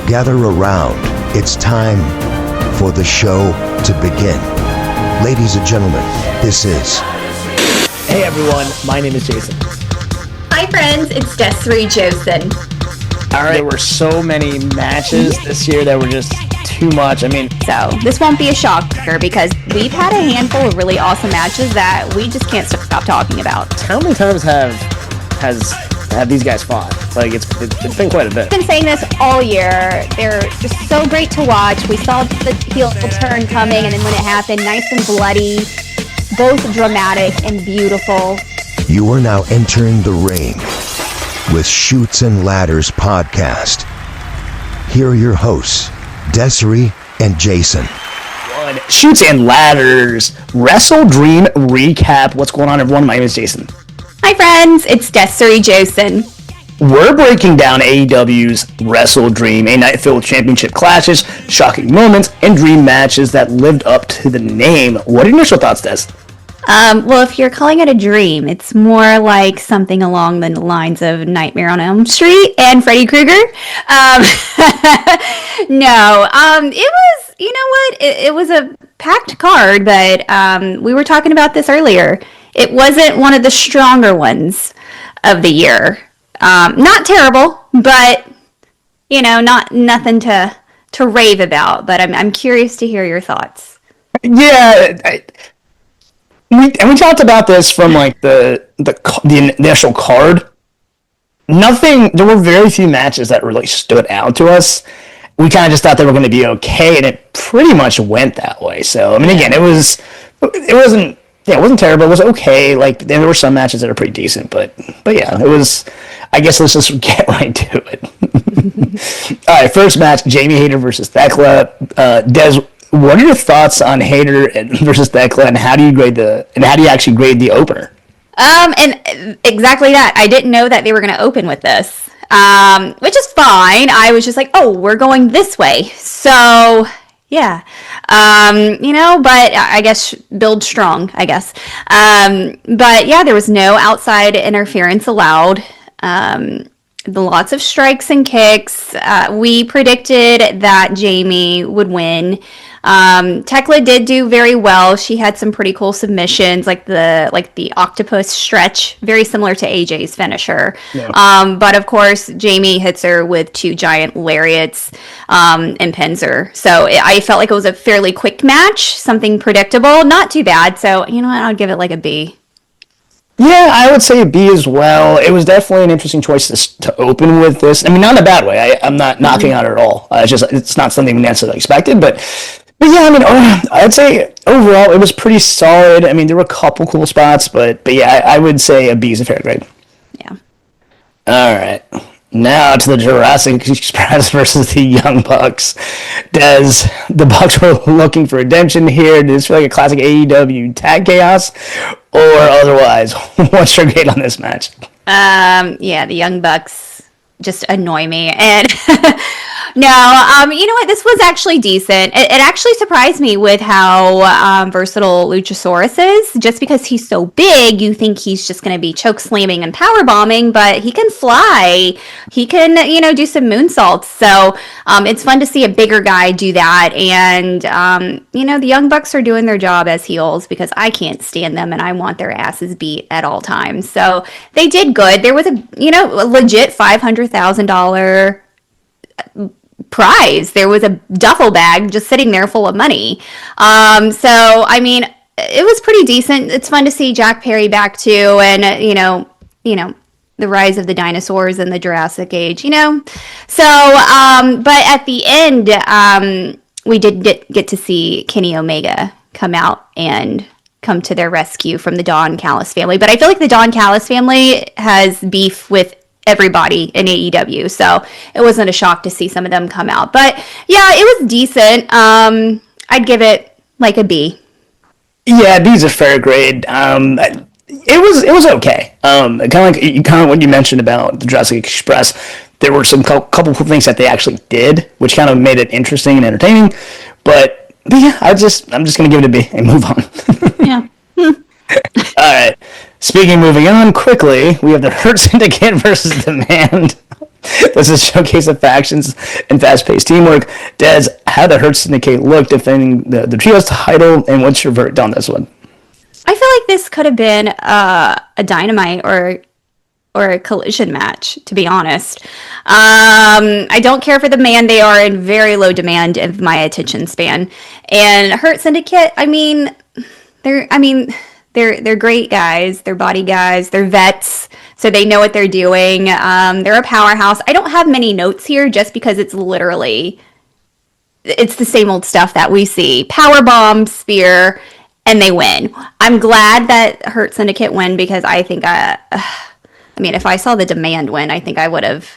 Gather around. It's time for the show to begin. Ladies and gentlemen, this is... Hey everyone, my name is Jason. Hi friends, it's Desiree Josen. Alright, there were so many matches this year that were just too much. So this won't be a shocker because we've had a handful of really awesome matches that we just can't stop talking about. How many times have these guys fought? Like, it's been quite a bit. I've been saying this all year. They're just so great to watch. We saw the heel turn coming, and then when it happened, nice and bloody, both dramatic and beautiful. You are now entering the ring with Shoots and Ladders Podcast. Here are your hosts, Desiree and Jason. Shoots and Ladders WrestleDream recap. What's going on, everyone? My name is Jason. Hi friends, it's Desiree Josen. We're breaking down AEW's WrestleDream, a night filled with championship clashes, shocking moments, and dream matches that lived up to the name. What are your initial thoughts, Des? Well, if you're calling it a dream, it's more like something along the lines of Nightmare on Elm Street and Freddy Krueger. No, it was, you know what? It was a packed card, but we were talking about this earlier. It wasn't one of the stronger ones of the year. Not terrible, but, you know, nothing to rave about. But I'm curious to hear your thoughts. Yeah, we talked about this from like the initial card. There were very few matches that really stood out to us. We kind of just thought they were going to be okay, and it pretty much went that way. So again, it wasn't terrible. It was okay. Like, there were some matches that are pretty decent, but yeah, it was. I guess let's just get right to it. All right, first match: Jamie Hayter versus Thekla. Des, what are your thoughts on Hayter versus Thekla, and how do you actually grade the opener? And exactly that. I didn't know that they were going to open with this, which is fine. I was just like, oh, we're going this way. So, yeah. But I guess build strong, I guess. But yeah, there was no outside interference allowed. Lots of strikes and kicks. We predicted that Jamie would win. Thekla did do very well. She had some pretty cool submissions, like the octopus stretch, very similar to AJ's finisher. Yeah. But of course, Jamie hits her with two giant lariats and pins her. So I felt like it was a fairly quick match, something predictable, not too bad. So you know what, I'll give it like a B. Yeah, I would say a B as well. It was definitely an interesting choice to open with this. Not in a bad way. I'm not knocking on it at all. It's not something we necessarily expected, but yeah, I'd say overall it was pretty solid. There were a couple cool spots, but yeah, I would say a B is a fair grade. Yeah. All right. Now to the Jurassic Express versus the Young Bucks. The Bucks were looking for redemption here. Did this feel like a classic AEW tag chaos? Or otherwise, what's your grade on this match? Yeah, the Young Bucks just annoy me. And no, you know what? This was actually decent. It actually surprised me with how versatile Luchasaurus is. Just because he's so big, you think he's just going to be choke slamming and power bombing, but he can fly. He can, do some moonsaults. So it's fun to see a bigger guy do that. And, the Young Bucks are doing their job as heels because I can't stand them and I want their asses beat at all times. So they did good. There was a legit $500,000 prize. There was a duffel bag just sitting there full of money. It was pretty decent. It's fun to see Jack Perry back too, and the rise of the dinosaurs in the Jurassic Age. So but at the end, we did get to see Kenny Omega come out and come to their rescue from the Don Callis family. But I feel like the Don Callis family has beef with everybody in AEW, so it wasn't a shock to see some of them come out. But yeah, it was decent. I'd give it like a B. Yeah, B's a fair grade. It was okay. Kind of what you mentioned about the Jurassic Express. There were some couple of things that they actually did, which kind of made it interesting and entertaining. But yeah, I'm just gonna give it a B and move on. Yeah. All right. Moving on quickly, we have the Hurt Syndicate versus Demand. This is a showcase of factions and fast-paced teamwork. Des, how the Hurt Syndicate look defending the Trios title, and what's your verdict on this one? I feel like this could have been a Dynamite or a Collision match, to be honest. I don't care for the man; they are in very low demand of my attention span. And Hurt Syndicate, they're great guys. They're body guys. They're vets, so they know what they're doing. They're a powerhouse. I don't have many notes here, just because it's the same old stuff that we see: power bomb, spear, and they win. I'm glad that Hurt Syndicate win, because I think if I saw the demand win, I think I would have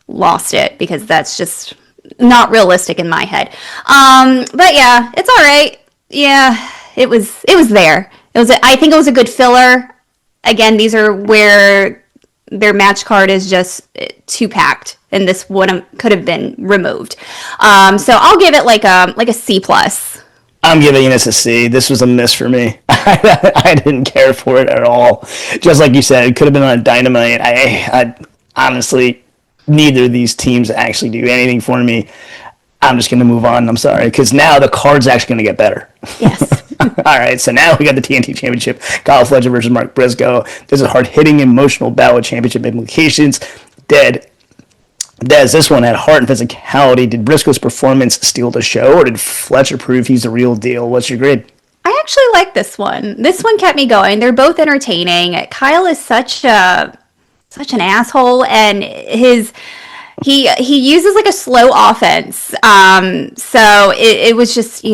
lost it, because that's just not realistic in my head. But yeah, it's all right. Yeah, it was there. I think it was a good filler. Again, these are where their match card is just too packed, and this could have been removed. So I'll give it like a C plus. I'm giving this a C. This was a miss for me. I didn't care for it at all. Just like you said, it could have been on Dynamite. I honestly, neither of these teams actually do anything for me. I'm just going to move on. I'm sorry, because now the card's actually going to get better. Yes. All right, so now we got the TNT Championship. Kyle Fletcher versus Mark Briscoe. This is a hard-hitting, emotional battle with championship implications. Des, this one had heart and physicality. Did Briscoe's performance steal the show, or did Fletcher prove he's the real deal? What's your grade? I actually like this one. This one kept me going. They're both entertaining. Kyle is such an asshole, and he uses like a slow offense. So it was just,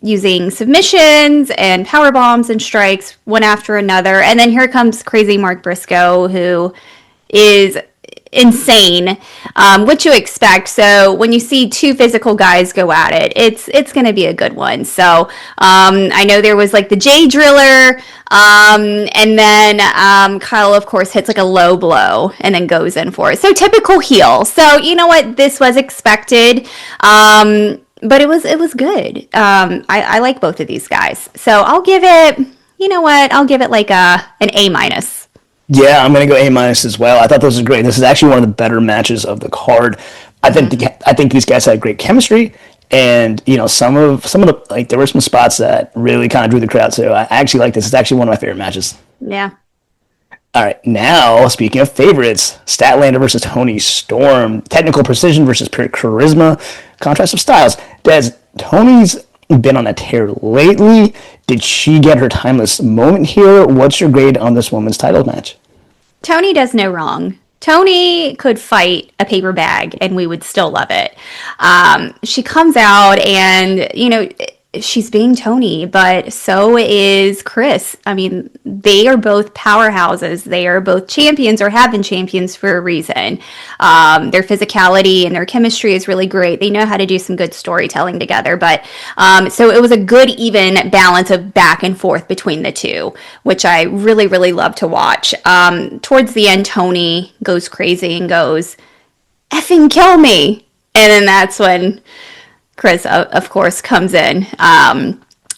using submissions and power bombs and strikes one after another. And then here comes crazy Mark Briscoe, who is insane, what you expect. So when you see two physical guys go at it, it's going to be a good one. So I know there was like the J Driller, and then Kyle, of course, hits like a low blow and then goes in for it. So typical heel. So you know what? This was expected. But it was good. I like both of these guys. So I'll give it, I'll give it like an A minus. Yeah, I'm going to go A- as well. I thought this was great. This is actually one of the better matches of the card. I think these guys had great chemistry, and some of the, like, there were some spots that really kind of drew the crowd. So I actually like this. It's actually one of my favorite matches. Yeah. All right, now speaking of favorites, Statlander versus Toni Storm, technical precision versus pure charisma, contrast of styles. Des, Tony's been on a tear lately. Did she get her timeless moment here? What's your grade on this women's title match? Tony does no wrong. Tony could fight a paper bag and we would still love it. She comes out and, she's being Tony, but so is Chris. I mean, they are both powerhouses. They are both champions, or have been champions for a reason. Their physicality and their chemistry is really great. They know how to do some good storytelling together. But so it was a good, even balance of back and forth between the two, which I really, really love to watch. Towards the end, Tony goes crazy and goes, "Effing kill me." And then that's when Chris, of course, comes in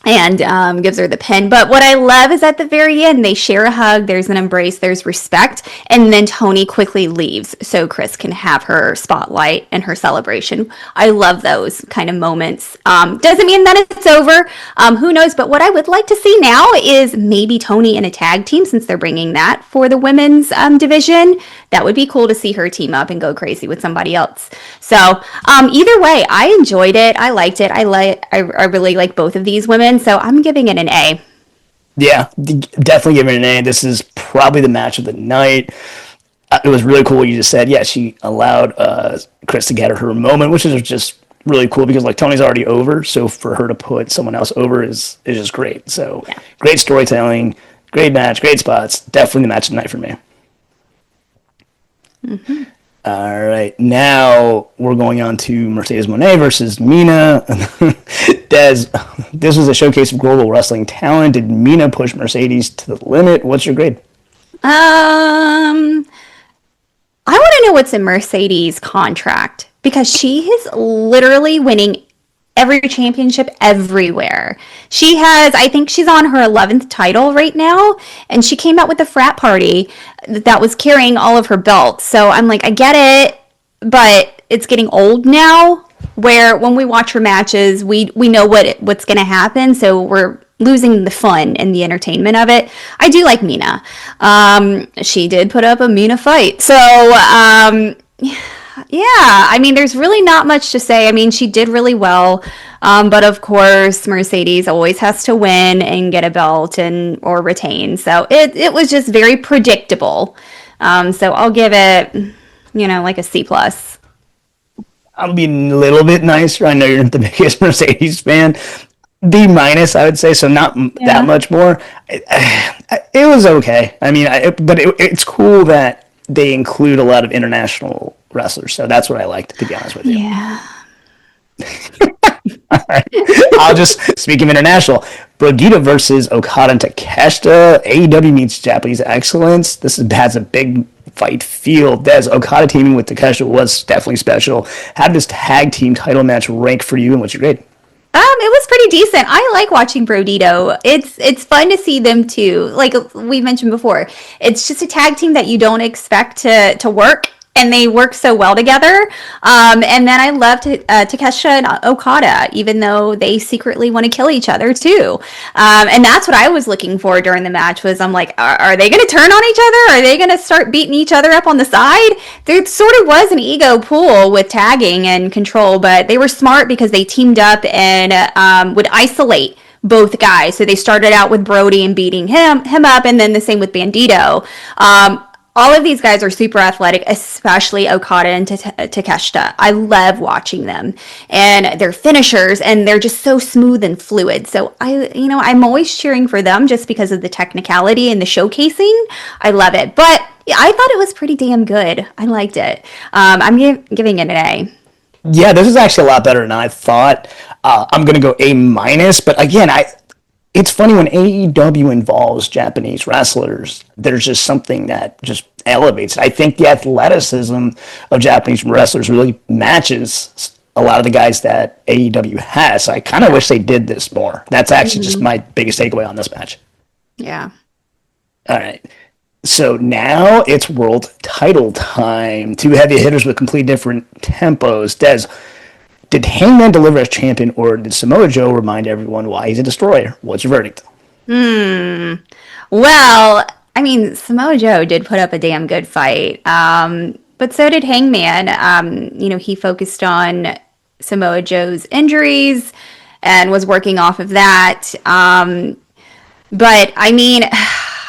and gives her the pin. But what I love is at the very end, they share a hug, there's an embrace, there's respect, and then Tony quickly leaves so Chris can have her spotlight and her celebration. I love those kind of moments. Doesn't mean that it's over. Who knows? But what I would like to see now is maybe Tony in a tag team, since they're bringing that for the women's division. That would be cool to see her team up and go crazy with somebody else. So either way, I enjoyed it. I liked it. I really like both of these women. So I'm giving it an A. Yeah, definitely giving it an A. This is probably the match of the night. It was really cool what you just said. Yeah, she allowed Chris to get her moment, which is just really cool because, like, Tony's already over. So for her to put someone else over is just great. So yeah. Great storytelling, great match, great spots. Definitely the match of the night for me. Mm-hmm. All right, now we're going on to Mercedes Moné versus Mina. Des, this was a showcase of global wrestling talent. Did Mina push Mercedes to the limit? What's your grade? I want to know what's in Mercedes' contract, because she is literally winning every championship everywhere. I think she's on her 11th title right now, and she came out with a frat party that was carrying all of her belts. So I'm like, I get it, but it's getting old now, where when we watch her matches, we know what's going to happen, so we're losing the fun and the entertainment of it. I do like Mina. She did put up a Mina fight. So, yeah, I mean, there's really not much to say. I mean, she did really well. But of course, Mercedes always has to win and get a belt or retain. So it was just very predictable. So I'll give it, like a C+. I'll be a little bit nicer. I know you're not the biggest Mercedes fan. B-, I would say, so not that much more. It was okay. I mean, but it's cool that they include a lot of international wrestlers, so that's what I liked, to be honest with you. Yeah. All right. Speaking of international, Brodito versus Okada and Takeshita. AEW meets Japanese excellence. This has a big fight feel. Des, Okada teaming with Takeshita was definitely special. How did this tag team title match rank for you, and what's your grade? It was pretty decent. I like watching Brodito. It's fun to see them too. Like we mentioned before, it's just a tag team that you don't expect to work, and they work so well together. And then I loved Takeshita and Okada, even though they secretly want to kill each other too. And that's what I was looking for during the match. I'm like, are they going to turn on each other? Are they going to start beating each other up on the side? There sort of was an ego pool with tagging and control, but they were smart because they teamed up and would isolate both guys. So they started out with Brody and beating him up, and then the same with Bandito. All of these guys are super athletic, especially Okada and Takeshita. I love watching them and their finishers, and they're just so smooth and fluid. So I'm always cheering for them just because of the technicality and the showcasing. I love it. But I thought it was pretty damn good. I liked it. I'm giving it an A. Yeah, this is actually a lot better than I thought. I'm going to go A-, but again, it's funny when AEW involves Japanese wrestlers, there's just something that just elevates it. I think the athleticism of Japanese wrestlers really matches a lot of the guys that AEW has. So I kind of wish they did this more. That's actually just my biggest takeaway on this match. Yeah. All right. So now it's world title time. Two heavy hitters with completely different tempos. Des, did Hangman deliver as champion, or did Samoa Joe remind everyone why he's a destroyer? What's your verdict? Well, I mean, Samoa Joe did put up a damn good fight, but so did Hangman. He focused on Samoa Joe's injuries and was working off of that. But, I mean,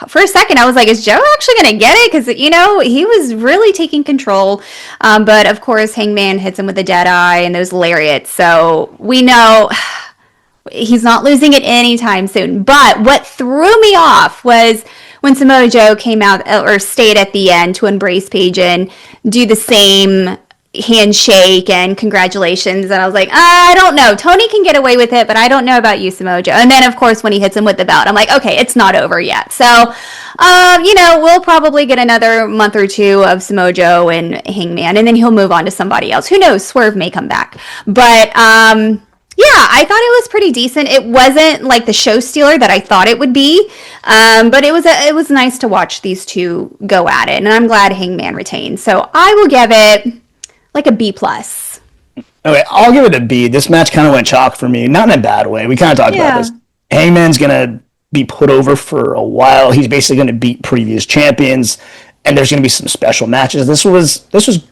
for a second, I was like, is Joe actually going to get it? Because, he was really taking control. But, of course, Hangman hits him with a dead eye and those lariats. So we know he's not losing it anytime soon. But what threw me off was when Samoa Joe came out or stayed at the end to embrace Paige and do the same handshake and congratulations, and I was like, I don't know, Tony can get away with it, but I don't know about you, Samoa Joe. And then of course when he hits him with the belt, I'm like, okay, it's not over yet. So we'll probably get another month or two of Samoa Joe and Hangman, and then he'll move on to somebody else. Who knows, Swerve may come back. But yeah, I thought it was pretty decent. It wasn't like the show stealer that I thought it would be, but it was nice to watch these two go at it, and I'm glad Hangman retained. So I will give it like a B+. Okay, I'll give it a B. This match kind of went chalk for me, not in a bad way. We kind of talked about this. Hangman's going to be put over for a while. He's basically going to beat previous champions, and there's going to be some special matches. This was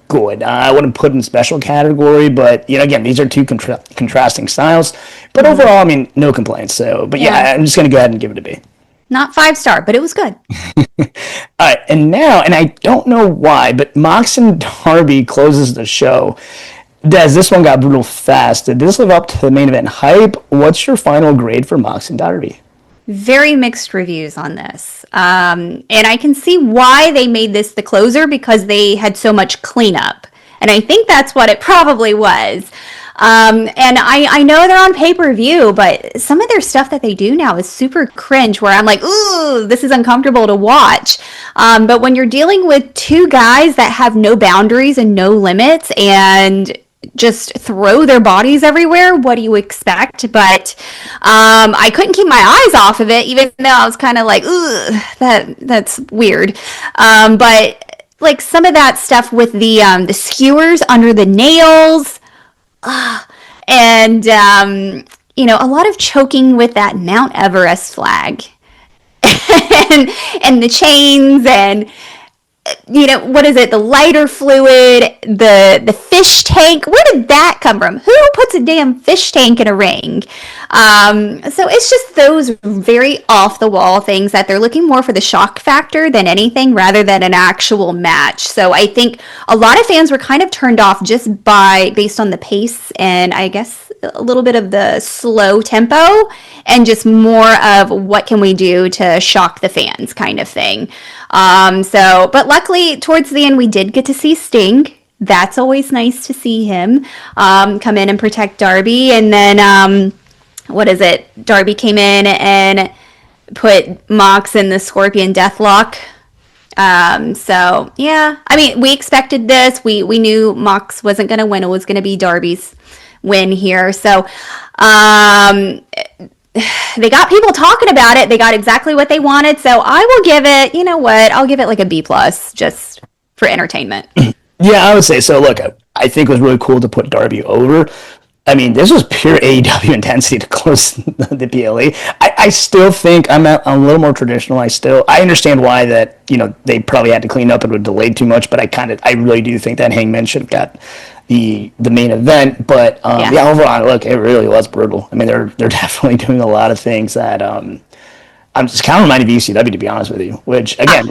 good. I wouldn't put it in special category, but again, these are two contrasting styles. But overall, I mean, no complaints. So, but yeah, I'm just going to go ahead and give it a B. Not 5-star, but it was good. All right, and now, and I don't know why, but Mox and Darby closes the show. Des, this one got brutal fast. Did this live up to the main event hype? What's your final grade for Mox and Darby? Very mixed reviews on this. And I can see why they made this the closer, because they had so much cleanup. And I think that's what it probably was. And I know they're on pay-per-view, but some of their stuff that they do now is super cringe, where I'm like, ooh, this is uncomfortable to watch. But when you're dealing with two guys that have no boundaries and no limits, and just throw their bodies everywhere. What do you expect? But I couldn't keep my eyes off of it, even though I was kind of like, ugh, that's weird. But like some of that stuff with the skewers under the nails, and a lot of choking with that Mount Everest flag, and the chains, and what is it? The lighter fluid, the fish tank. Where did that come from? Who puts a damn fish tank in a ring? So it's just those very off the wall things that they're looking more for the shock factor than anything, rather than an actual match. So I think a lot of fans were kind of turned off just based on the pace, and I guess a little bit of the slow tempo, and just more of what can we do to shock the fans kind of thing. But luckily towards the end we did get to see Sting. That's always nice to see him come in and protect Darby. And then Darby came in and put Mox in the Scorpion Deathlock. So yeah, I mean, we expected this. We knew Mox wasn't going to win. It was going to be Darby's win here. So they got people talking about it. They got exactly what they wanted. So I will give it, I'll give it like a B+, just for entertainment. Yeah, I would say so. Look, I think it was really cool to put Darby over. I mean, this was pure AEW intensity to close the PLE. I still think I'm a little more traditional. I understand why that, they probably had to clean up and would delay too much, but I really do think that Hangman should have got the main event. But overall, look, it really was brutal. I mean, they're definitely doing a lot of things that I'm just kind of reminded of ECW, to be honest with you. Which again,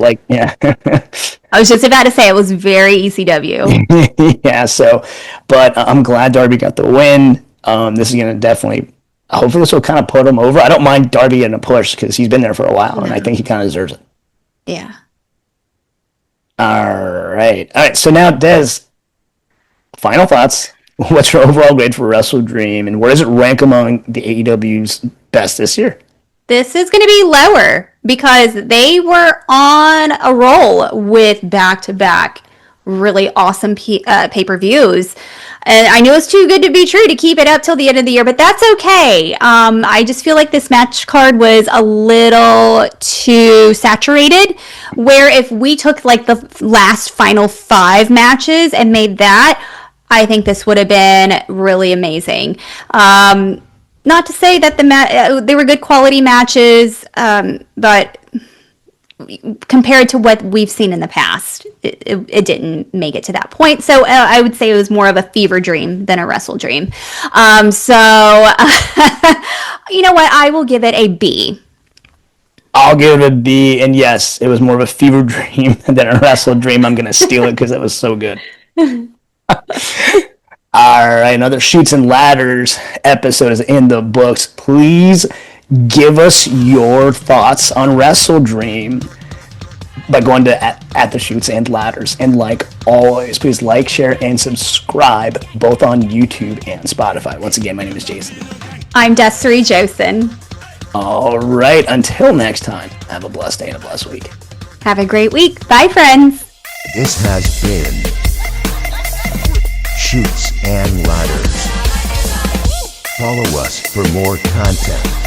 I was just about to say it was very ECW. Yeah. So, but I'm glad Darby got the win. This is gonna definitely. Hopefully, this will kind of put him over. I don't mind Darby getting a push because he's been there for a while, and I think he kind of deserves it. Yeah. All right. So now, Des, final thoughts. What's your overall grade for WrestleDream, and where does it rank among the AEW's best this year? This is going to be lower because they were on a roll with back-to-back really awesome pay-per-views. And I knew it was too good to be true to keep it up till the end of the year, but that's okay. I just feel like this match card was a little too saturated, where if we took like the last final 5 matches and made that, I think this would have been really amazing. Not to say that they were good quality matches, but compared to what we've seen in the past, it didn't make it to that point. So I would say it was more of a fever dream than a WrestleDream. You know what? I will give it a B. I'll give it a B, and yes, it was more of a fever dream than a WrestleDream. I'm going to steal it because it was so good. All right, another Shoots and Ladders episode is in the books. Please give us your thoughts on WrestleDream by going to at the Shoots and Ladders. And like always, please like, share, and subscribe both on YouTube and Spotify. Once again, my name is Jason. I'm Desiree Josen. All right, until next time, have a blessed day and a blessed week. Have a great week. Bye, friends. This has been Shoots and Ladders. Follow us for more content